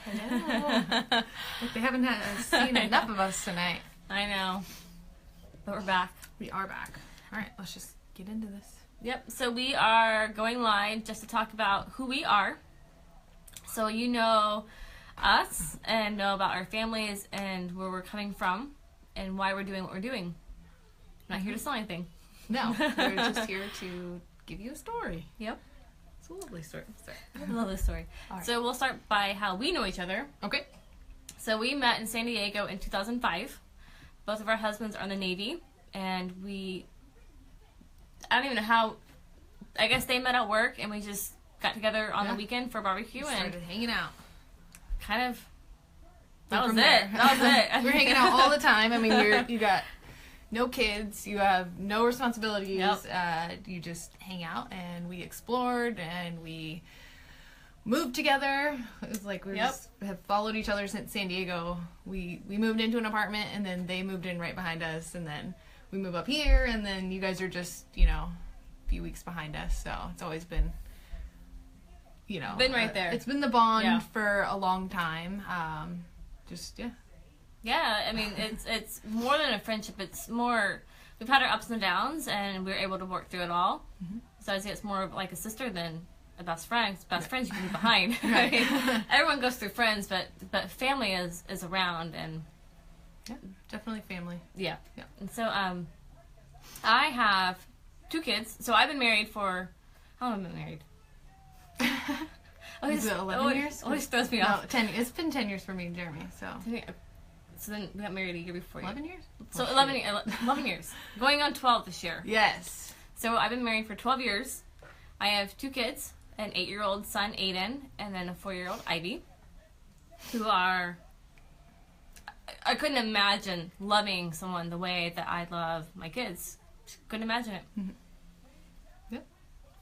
Hello. Like they haven't seen enough of us tonight. I know. But we're back. We are back. All right, let's just get into this. Yep, so we are going live just to talk about who we are. So you know us and know about our families and where we're coming from and why we're doing what we're doing. I'm not here to sell anything. No, we're just here to give you a story. Yep. It's a lovely story. I love this story. Right. So we'll start by how we know each other. Okay. So we met in San Diego in 2005. Both of our husbands are in the Navy, and I don't even know how, I guess they met at work, and we just got together on the weekend for a barbecue. We started hanging out. Kind of, that was it. There. That was it. We're hanging out all the time. I mean, you got no kids, you have no responsibilities. Yep. You just hang out, and we explored, and we moved together. It was like we just have followed each other since San Diego. We moved into an apartment, and then they moved in right behind us, and then we move up here, and then you guys are just, a few weeks behind us. So it's always been, been right there. It's been the bond for a long time. Yeah, I mean, it's more than a friendship. It's more, we've had our ups and downs, and we're able to work through it all. Mm-hmm. So I'd say it's more of like a sister than a best friend. Best friends you can be behind. Right. I mean, everyone goes through friends, but family is around, and yeah, definitely family. Yeah. And so I have 2 kids. So I've been married for, how long have I been married? Is it 11 years? Always throws me off. 10. It's been 10 years for me and Jeremy. So then we got married a year before. 11 years? So 11 years. Going on 12 this year. Yes. So I've been married for 12 years. I have 2 kids, an 8-year-old son, Aiden, and then a 4-year-old, Ivy, who are, I couldn't imagine loving someone the way that I love my kids. Couldn't imagine it. Mm-hmm. Yep.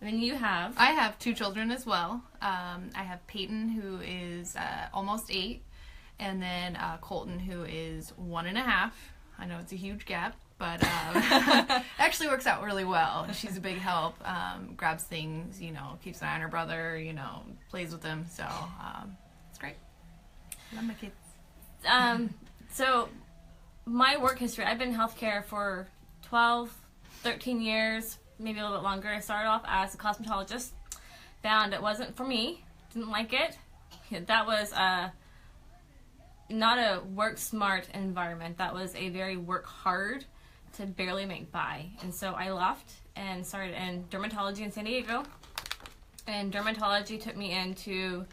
And then you have? I have 2 children as well. I have Peyton, who is almost 8. And then Colton, who is 1.5. I know it's a huge gap, but it actually works out really well. She's a big help, grabs things, keeps an eye on her brother, plays with him. So it's great. Love my kids. So my work history, I've been in healthcare for 12, 13 years, maybe a little bit longer. I started off as a cosmetologist, found it wasn't for me, didn't like it. That was not a work smart environment. That was a very work hard to barely make by. And so I left and started in dermatology in San Diego. And dermatology took me into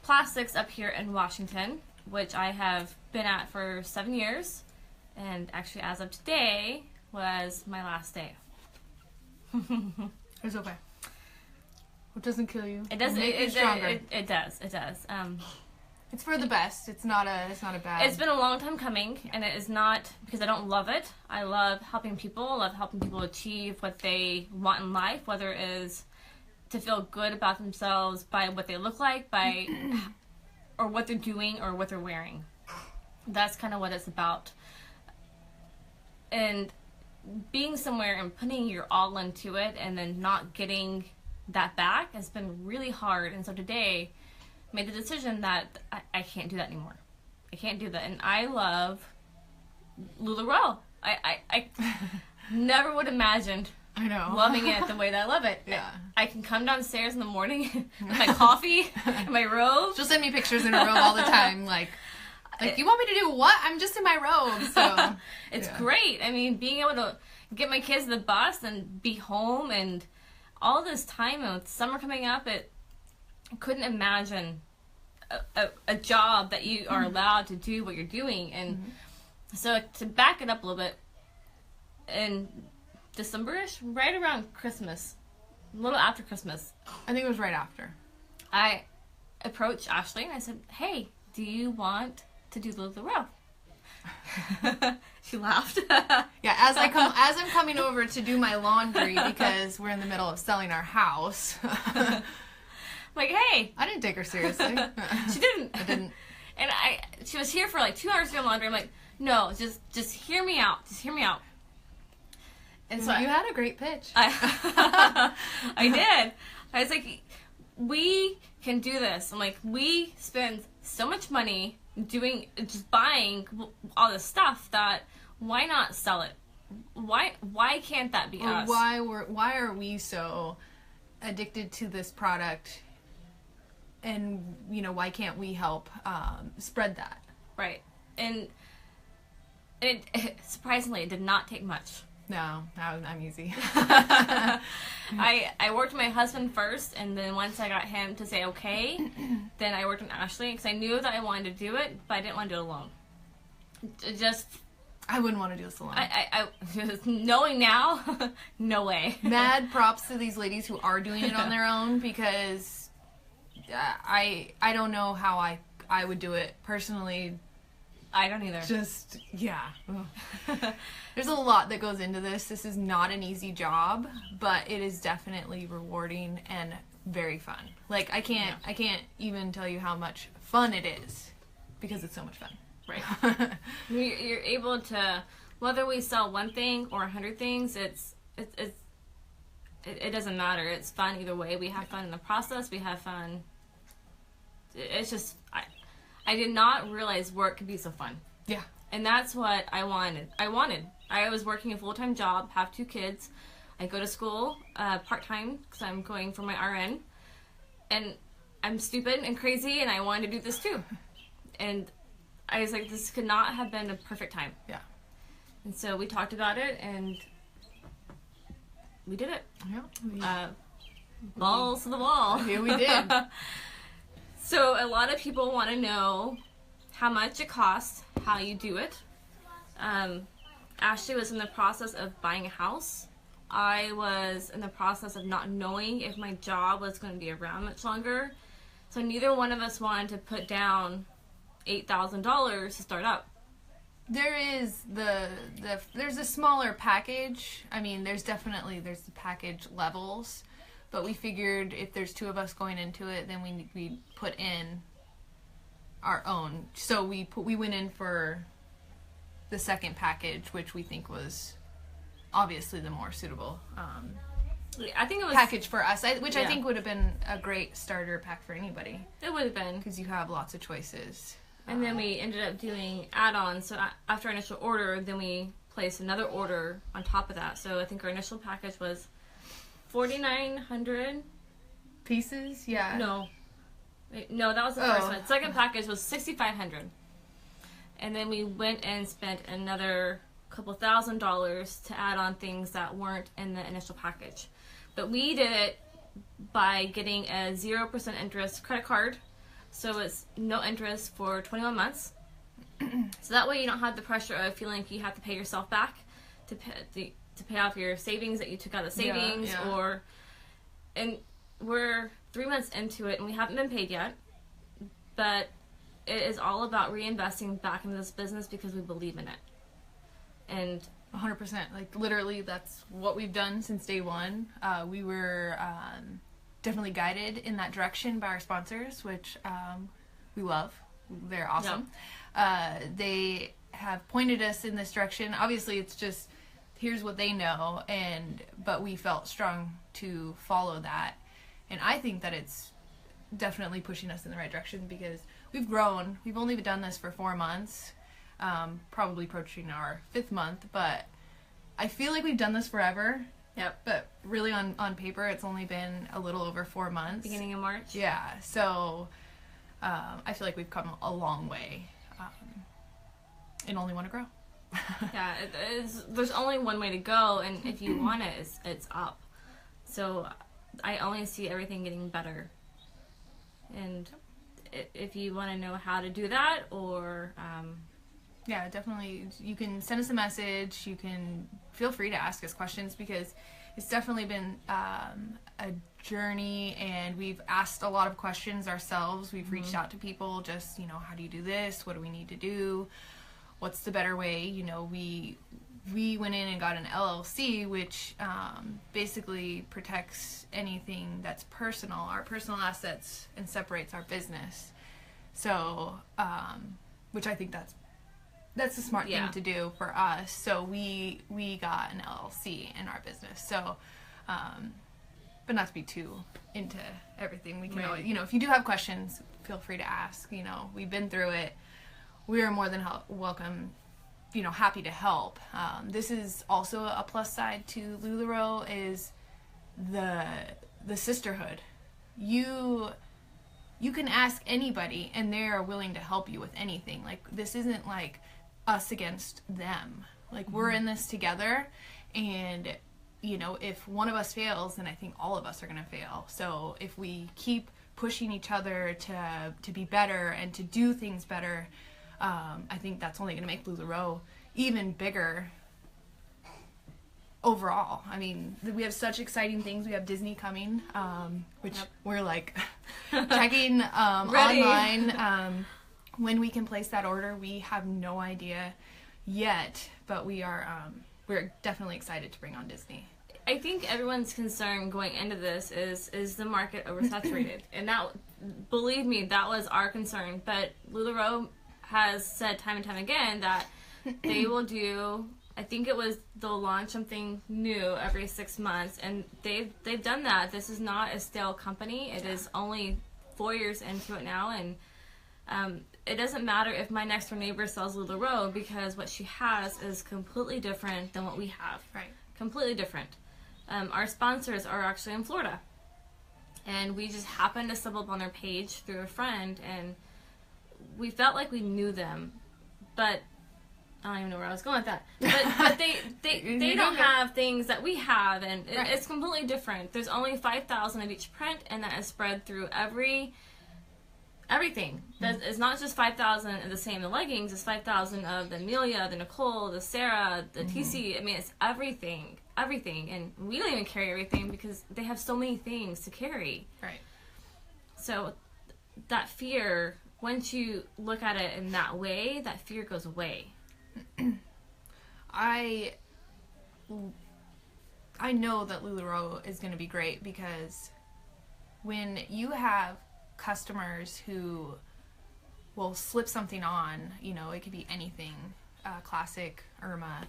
plastics up here in Washington, which I have been at for 7 years. And actually, as of today, was my last day. It's okay. It doesn't kill you. It doesn't. It does. It does. It's for the best. It's not a bad. It's been a long time coming, and it is not because I don't love it. I love helping people. I love helping people achieve what they want in life, whether it is to feel good about themselves by what they look like, by or what they're doing or what they're wearing. That's kind of what it's about. And being somewhere and putting your all into it and then not getting that back has been really hard. And so today made the decision that I can't do that anymore. I can't do that. And I love LuLaRoe. I never would have imagined loving it the way that I love it. Yeah. I can come downstairs in the morning with my coffee and my robe. She'll send me pictures in her robe all the time. Like, you want me to do what? I'm just in my robe. So it's great. I mean, being able to get my kids to the bus and be home and all this time, and with summer coming up, I couldn't imagine a job that you are allowed to do what you're doing. And so to back it up a little bit, in December-ish, right around Christmas, a little after Christmas. I think it was right after. I approached Ashly and I said, hey, do you want to do LuLaRoe? She laughed. Yeah, as I'm coming over to do my laundry because we're in the middle of selling our house. Like, hey. I didn't take her seriously. She didn't. I didn't. And she was here for like 2 hours doing laundry. I'm like, no, just hear me out. Just hear me out. And so you had a great pitch. I did. I was like, we can do this. I'm like, we spend so much money just buying all this stuff that why not sell it? Why can't that be us? Why are we so addicted to this product? And, you know, why can't we help spread that? Right. And it surprisingly, it did not take much. No, I'm easy. I worked with my husband first, and then once I got him to say okay, then I worked with Ashly, because I knew that I wanted to do it, but I didn't want to do it alone. I wouldn't want to do this alone. I knowing now, no way. Mad props to these ladies who are doing it on their own, because I don't know how I would do it personally. I don't either. Just, yeah. There's a lot that goes into this. This is not an easy job, but it is definitely rewarding and very fun. Like, I can't even tell you how much fun it is, because it's so much fun. Right. You're able to, whether we sell one thing or 100 things, it doesn't matter. It's fun either way. We have fun in the process. We have fun. It's just, I did not realize work could be so fun. Yeah. And that's what I wanted. I was working a full-time job, have 2 kids. I go to school part-time because I'm going for my RN. And I'm stupid and crazy, and I wanted to do this too. And I was like, this could not have been a perfect time. Yeah. And so we talked about it, and we did it. Yeah. Balls to the wall. Here we did. So a lot of people want to know how much it costs, how you do it. Ashly was in the process of buying a house. I was in the process of not knowing if my job was going to be around much longer. So neither one of us wanted to put down $8,000 to start up. There is there's a smaller package. I mean, there's the package levels, but we figured if there's 2 of us going into it, then we put in our own. So we went in for the second package, which we think was obviously the more suitable I think it was package for us, which I think would have been a great starter pack for anybody. It would have been, because you have lots of choices. And then we ended up doing add-ons. So after our initial order, then we placed another order on top of that. So I think our initial package was 4,900 pieces. Yeah. No, that was the first one. Second package was 6,500, and then we went and spent another couple $1,000s to add on things that weren't in the initial package. But we did it by getting a 0% interest credit card. So it's no interest for 21 months. So that way you don't have the pressure of feeling like you have to pay yourself back to pay off your savings that you took out of savings. Yeah. And we're 3 months into it and we haven't been paid yet. But it is all about reinvesting back into this business because we believe in it. And 100%. Like, literally, that's what we've done since day one. We were definitely guided in that direction by our sponsors, which we love. They're awesome. They have pointed us in this direction. Obviously, it's just, here's what they know, but we felt strong to follow that. And I think that it's definitely pushing us in the right direction because we've grown. We've only done this for 4 months, probably approaching our 5th month, but I feel like we've done this forever. Yep. But really on paper, it's only been a little over 4 months. Beginning of March. Yeah. So I feel like we've come a long way and only want to grow. Yeah. There's only one way to go, and if you want it, it's up. So I only see everything getting better. And if you want to know how to do that or... yeah, definitely. You can send us a message. You can feel free to ask us questions because it's definitely been a journey, and we've asked a lot of questions ourselves. We've reached out to people, just, how do you do this? What do we need to do? What's the better way? We went in and got an LLC, which basically protects anything that's personal, our personal assets, and separates our business. So, which I think that's a smart thing to do for us. So we got an LLC in our business. So but not to be too into everything. We can Right. always, if you do have questions, feel free to ask. We've been through it. We are more than welcome, happy to help. This is also a plus side to LuLaRoe is the sisterhood. You can ask anybody and they are willing to help you with anything. Like, this isn't like us against them. Like, we're in this together, and if one of us fails, then I think all of us are going to fail. So if we keep pushing each other to be better and to do things better, I think that's only going to make LuLaRoe even bigger overall. I mean, we have such exciting things. We have Disney coming, which we're like checking online when we can place that order. We have no idea yet, but we're definitely excited to bring on Disney. I think everyone's concern going into this is the market oversaturated, and that, believe me, that was our concern. But LuLaRoe has said time and time again that they will do. I think they'll launch something new every 6 months, and they've done that. This is not a stale company. It is only 4 years into it now, and it doesn't matter if my next door neighbor sells LuLaRoe, because what she has is completely different than what we have. Right. Completely different. Our sponsors are actually in Florida, and we just happened to stumble upon their page through a friend, and we felt like we knew them, but I don't even know where I was going with that. But they don't have things that we have, and it's completely different. There's only 5,000 of each print, and that is spread through everything. It's not just 5,000 of the same. The leggings, it's 5,000 of the Amelia, the Nicole, the Sarah, the TC. I mean, it's everything, and we don't even carry everything because they have so many things to carry. Right. So that fear, once you look at it in that way, that fear goes away. I know that LuLaRoe is going to be great, because when you have customers who will slip something on, it could be anything, classic, Irma,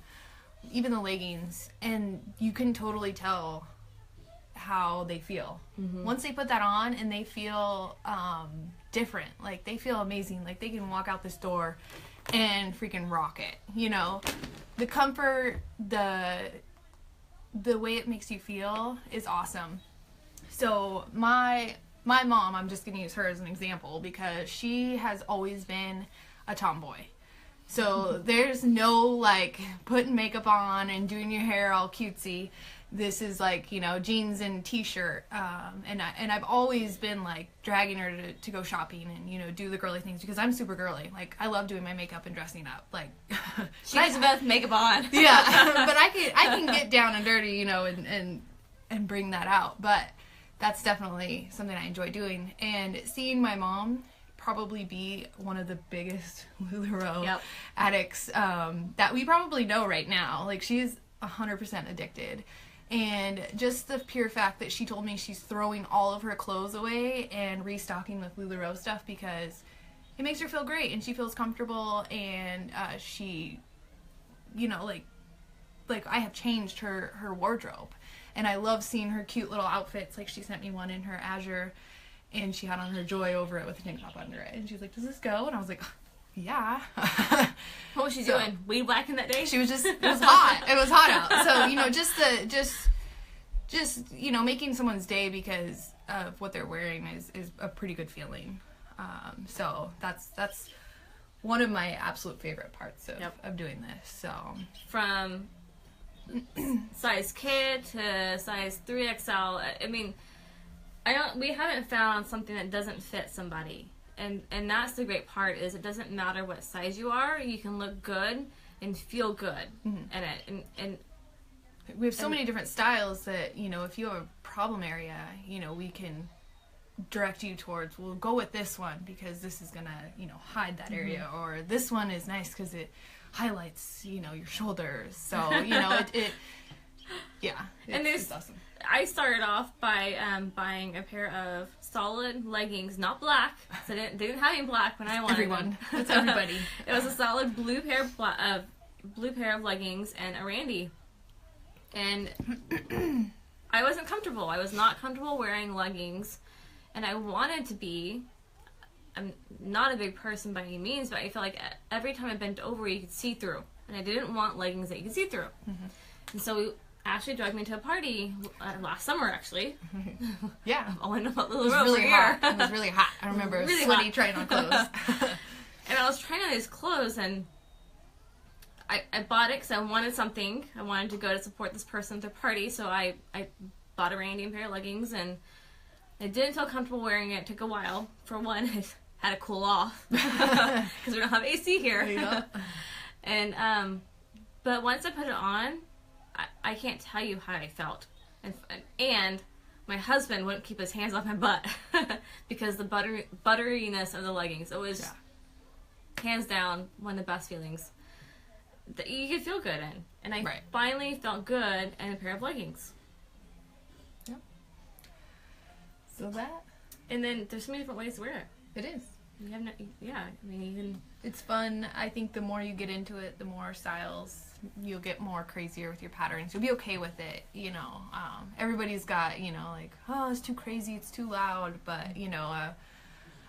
even the leggings, and you can totally tell how they feel. Once they put that on and they feel different, like they feel amazing, like they can walk out this door and freaking rock it. The comfort, the way it makes you feel is awesome. So my mom, I'm just going to use her as an example, because she has always been a tomboy. So there's no like putting makeup on and doing your hair all cutesy. This is like, jeans and t-shirt. And I've always been like dragging her to go shopping and, do the girly things, because I'm super girly. Like, I love doing my makeup and dressing up. Like, she has the best makeup on. Yeah. But I can get down and dirty, and bring that out. But that's definitely something I enjoy doing. And seeing my mom probably be one of the biggest LuLaRoe addicts that we probably know right now. Like, she's 100% addicted. And just the pure fact that she told me she's throwing all of her clothes away and restocking with LuLaRoe stuff because it makes her feel great and she feels comfortable, and she, like I have changed her wardrobe. And I love seeing her cute little outfits. Like, she sent me one in her Azure, and she had on her Joy over it with a tank top under it. And she was like, "Does this go?" And I was like, "Yeah." What was she doing? Weed whacking that day? She was just, it was hot. It was hot out. So, just making someone's day because of what they're wearing is a pretty good feeling. So that's one of my absolute favorite parts of doing this. So from size kid to size 3XL, I mean, we haven't found something that doesn't fit somebody. And that's the great part, is it doesn't matter what size you are, you can look good and feel good in it. And we have so many different styles that, if you have a problem area, we can direct you towards, we'll go with this one because this is gonna, hide that area, or this one is nice because it highlights, your shoulders. So, it's awesome. I started off by buying a pair of solid leggings, not black. So they didn't have any black when I wanted everyone. them. That's everybody. It was a solid blue pair of leggings and a Randy. And I wasn't comfortable. I was not comfortable wearing leggings, and I wanted to be. I'm not a big person by any means, but I feel like every time I bent over, you could see through, and I didn't want leggings that you could see through. Mm-hmm. And so Ashley dragged me to a party last summer, actually. Yeah. Oh, I know about Little It was Rover really here. hot. It was really hot. I remember really sweaty hot. trying on clothes. And I was trying on these clothes, and I bought it because I wanted something. I wanted to go to support this person at their party, so I bought a random pair of leggings, and I didn't feel comfortable wearing it. It took a while. For one, I had to cool off because we don't have AC here. Yeah. And but once I put it on, I can't tell you how I felt. And my husband wouldn't keep his hands off my butt because the butteriness of the leggings. It was hands down one of the best feelings that you could feel good in. And I finally felt good in a pair of leggings. Yep. So that. And then there's so many different ways to wear it. It is. You have no, yeah, I mean, you can. It's fun. I think the more you get into it, the more styles, you'll get more crazier with your patterns. You'll be okay with it, you know. Everybody's got, you know, like, oh, it's too crazy, it's too loud. But, you know,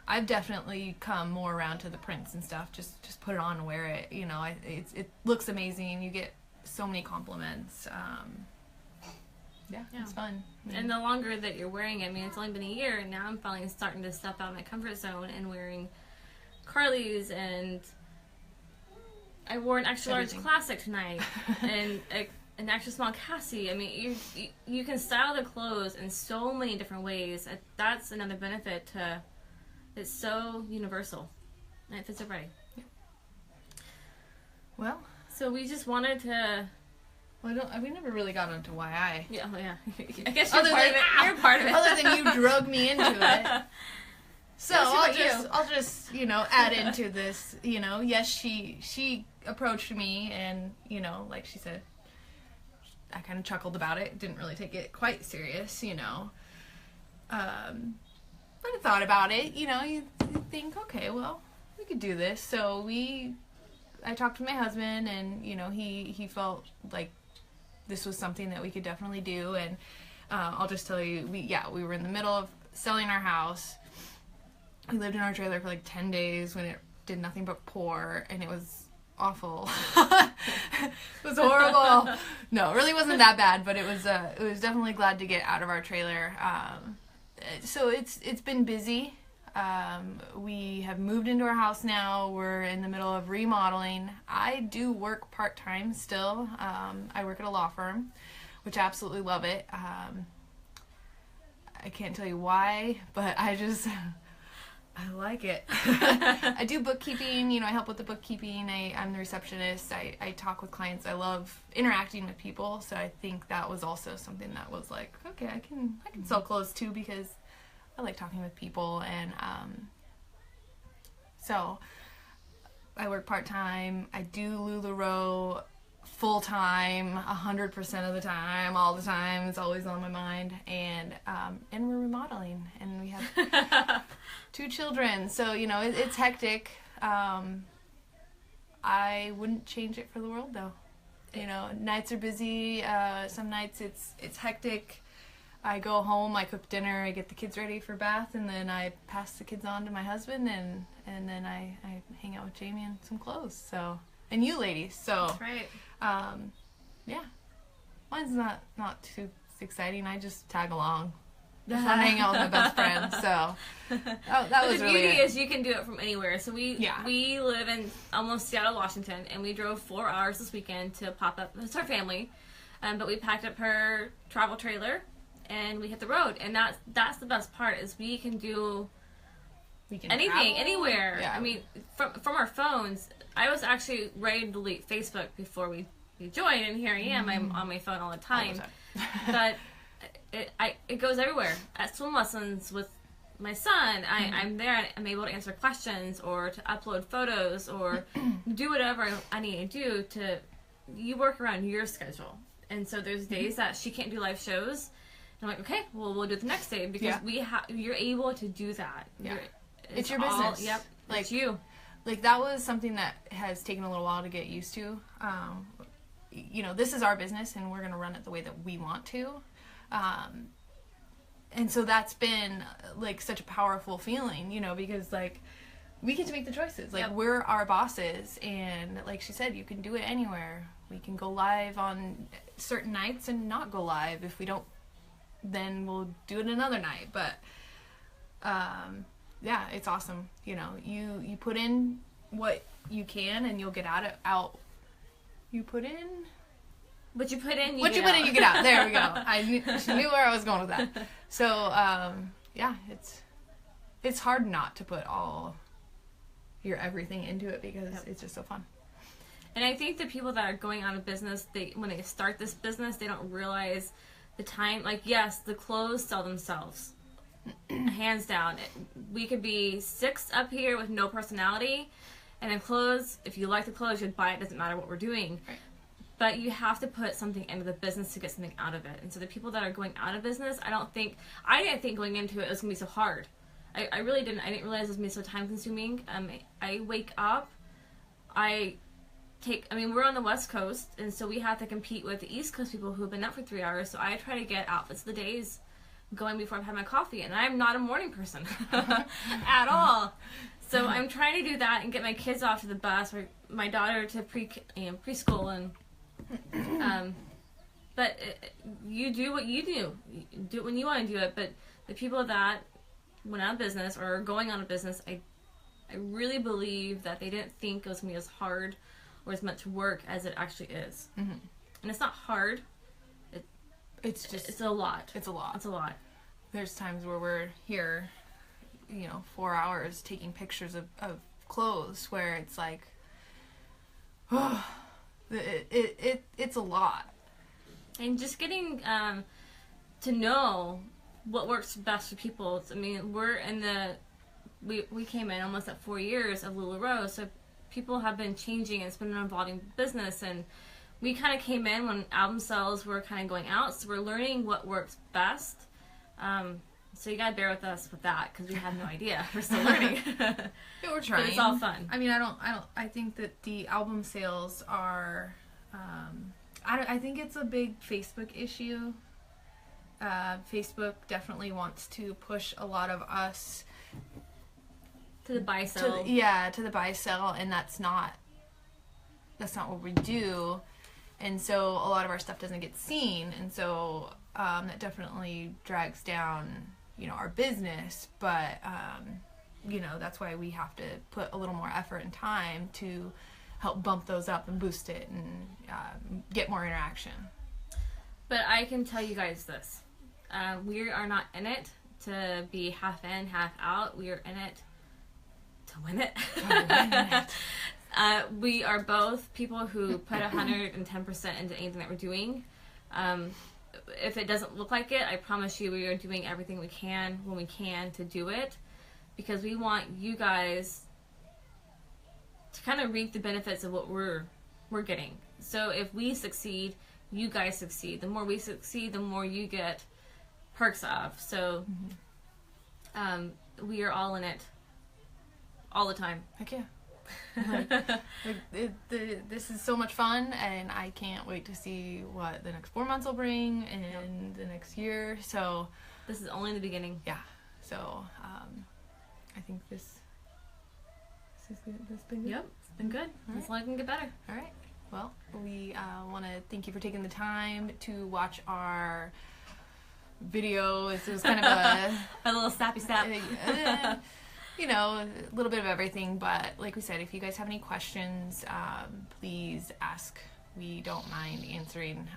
I've definitely come more around to the prints and stuff. Just put it on and wear it. You know, it looks amazing. You get so many compliments. Yeah, it's fun. And the longer that you're wearing it, I mean, it's only been a year, and now I'm finally starting to step out of my comfort zone and wearing Carly's, and I wore an extra large classic tonight, and an extra small Cassie. I mean, you can style the clothes in so many different ways. That's another benefit to. It's so universal, and it fits everybody. Yeah. Well, so we just wanted to. Well, we never really got into why I. Yeah, I guess you're part of it. You're part of it. Other than you drug me into it. So I'll just you know add into this. You know, yes, she approached me, and you know, like she said, I kind of chuckled about it. Didn't really take it quite serious, you know. But I thought about it. You know, you think, okay, well, we could do this. So I talked to my husband, and you know, he felt like this was something that we could definitely do. And I'll just tell you, we were in the middle of selling our house. We lived in our trailer for like 10 days when it did nothing but pour, and it was awful. It was horrible. No, it really wasn't that bad, but it was definitely glad to get out of our trailer. So it's been busy. We have moved into our house now. We're in the middle of remodeling. I do work part-time still. I work at a law firm, which I absolutely love it. I can't tell you why, but I like it. I do bookkeeping, you know, I help with the bookkeeping. I'm the receptionist. I talk with clients. I love interacting with people, so I think that was also something that was like, okay, I can sell clothes too, because I like talking with people. And so I work part-time. I do LuLaRoe full-time, 100% of the time, all the time. It's always on my mind. And we're remodeling, and we have 2 children, so you know it's hectic. I wouldn't change it for the world, though. You know, nights are busy. Some nights it's hectic. I go home, I cook dinner, I get the kids ready for bath, and then I pass the kids on to my husband, and then I hang out with Jamie and some clothes. So, and you ladies. So that's right. Yeah, mine's not too exciting. I just tag along. Just want to hang out with my best friend. So that was the really beauty it. is you can do it from anywhere. So we live in almost Seattle, Washington, and we drove 4 hours this weekend to pop up. It's our family, but we packed up her travel trailer and we hit the road. And that's the best part is we can do anything, travel anywhere. Yeah. I mean, from our phones. I was actually ready to delete Facebook before we joined, and here I am. I'm on my phone all the time. But it goes everywhere. At swim lessons with my son, I'm there and I'm able to answer questions or to upload photos or do whatever I need to do you work around your schedule. And so there's days that she can't do live shows. And I'm like, okay, well, we'll do it the next day because you're able to do that. Yeah. It's your business. Yep. Like, it's you. Like, that was something that has taken a little while to get used to. You know, this is our business, and we're going to run it the way that we want to. And so that's been like such a powerful feeling, you know, because like we get to make the choices. Like, we're our bosses, and like she said, you can do it anywhere. We can go live on certain nights and not go live. If we don't, then we'll do it another night. But yeah, it's awesome. You know, you put in what you can, and you'll get out. You put in what you put in, you get out. There we go. She knew where I was going with that. So yeah, it's hard not to put all your everything into it, because it's just so fun. And I think the people that are going out of business, when they start this business, they don't realize the time. Like, yes, the clothes sell themselves, hands down. We could be 6 up here with no personality, and the clothes, if you like the clothes, you'd buy it. Doesn't matter what we're doing. Right. But you have to put something into the business to get something out of it. And so the people that are going out of business, I didn't think going into it was going to be so hard. I really didn't. I didn't realize it was going to be so time consuming. I wake up, we're on the West Coast, and so we have to compete with the East Coast people who have been up for 3 hours. So I try to get outfits of the days going before I've had my coffee. And I'm not a morning person at all. So I'm trying to do that and get my kids off to the bus, or my daughter to preschool, and but you do what you do. You do it when you want to do it. But the people that went out of business or are going out of business, I really believe that they didn't think it was going to be as hard or as much work as it actually is. Mm-hmm. And it's not hard. It's a lot. It's a lot. It's a lot. There's times where we're here, 4 hours taking pictures of clothes, where it's like, oh, it's a lot. And just getting to know what works best for people. I mean, we came in almost at 4 years of LuLaRoe, so people have been changing, and it's been an evolving business, and we kind of came in when album sales were kind of going out, so we're learning what works best. So you gotta bear with us with that, because we have no idea. We're still learning. Yeah, we're trying. But it's all fun. I mean, I think that the album sales are, I think it's a big Facebook issue. Facebook definitely wants to push a lot of us to the buy sell. To the buy sell, and that's not what we do. And so a lot of our stuff doesn't get seen, and so that definitely drags down, our business. But that's why we have to put a little more effort and time to help bump those up and boost it and get more interaction. But I can tell you guys this. We are not in it to be half in, half out. We are in it to win it. We are both people who put 110% into anything that we're doing. If it doesn't look like it, I promise you we are doing everything we can when we can to do it, because we want you guys to kind of reap the benefits of what we're getting. So if we succeed, you guys succeed. The more we succeed, the more you get perks of. So we are all in it all the time. Heck yeah. This is so much fun, and I can't wait to see what the next 4 months will bring, and the next year. So this is only the beginning. Yeah. So I think this is good. This has been good. Yep, it's been good. It's only going to get better. All right. Well, we want to thank you for taking the time to watch our video. It was kind of a little sappy sap. A little bit of everything. But like we said, if you guys have any questions, please ask. We don't mind answering.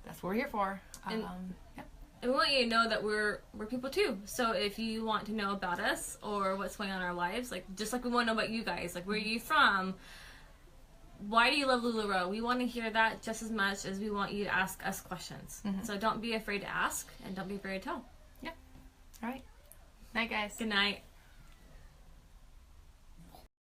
That's what we're here for. And we want you to know that we're people too. So if you want to know about us or what's going on in our lives, just like we want to know about you guys, where are you from? Why do you love LuLaRoe? We want to hear that just as much as we want you to ask us questions. Mm-hmm. So don't be afraid to ask, and don't be afraid to tell. Yeah. All right. Night, guys. Good night.